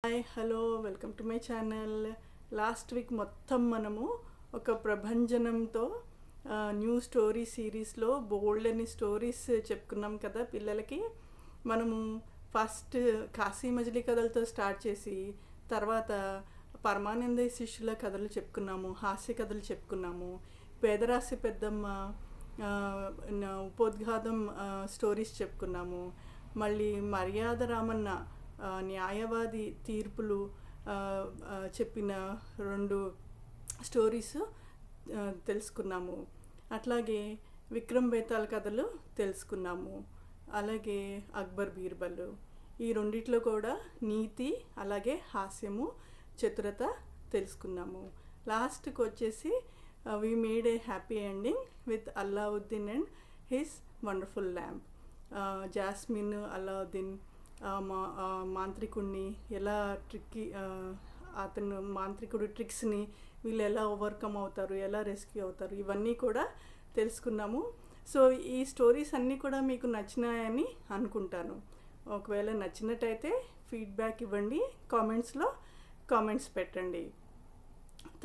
Hi hello welcome to my channel. Last week మొత్తం మనము ఒక ప్రభంజనంతో న్యూ స్టోరీ సిరీస్లో బోల్డ్ అని స్టోరీస్ చెప్పుకున్నాం కదా పిల్లలకి. మనము ఫస్ట్ కాశీ మజిలీ కథలతో స్టార్ట్ చేసి తర్వాత పరమానంద శిష్యుల కథలు చెప్పుకున్నాము, హాస్య కథలు చెప్పుకున్నాము, పేదరాశి పెద్దమ్మ ఉపోద్ఘాతం స్టోరీస్ చెప్పుకున్నాము. మళ్ళీ మర్యాద రామన్న న్యాయవాది తీర్పులు చెప్పిన 2 స్టోరీస్ తెలుసుకున్నాము. అట్లాగే విక్రమ్ బేతాల్ కథలు తెలుసుకున్నాము. అలాగే అక్బర్ బీర్బల్, ఈ రెండిట్లో కూడా నీతి అలాగే హాస్యము చతురత తెలుసుకున్నాము. లాస్ట్కి వచ్చేసి we made a happy ending with Aladdin and his wonderful lamp. Jasmine Aladdin మాంత్రికుడిని ఎలా అతను మాంత్రికుడు ట్రిక్స్ని వీళ్ళు ఎలా ఓవర్కమ్ అవుతారు, ఎలా రెస్క్యూ అవుతారు, ఇవన్నీ కూడా తెలుసుకున్నాము. సో ఈ స్టోరీస్ అన్నీ కూడా మీకు నచ్చినాయని అనుకుంటాను. ఒకవేళ నచ్చినట్టయితే ఫీడ్బ్యాక్ ఇవ్వండి, కామెంట్స్లో కామెంట్స్ పెట్టండి.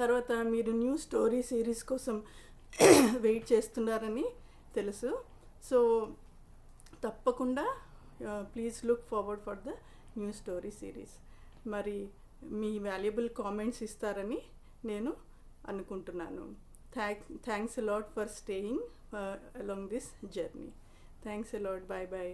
తర్వాత మీరు న్యూ స్టోరీ సిరీస్ కోసం వెయిట్ చేస్తున్నారని తెలుసు. సో తప్పకుండా please look forward for the new story series. మరి మీ వాల్యుబుల్ కామెంట్స్ ఇస్తారని నేను అనుకుంటున్నాను. Thanks a lot for staying along this journey. Thanks a lot. Bye bye.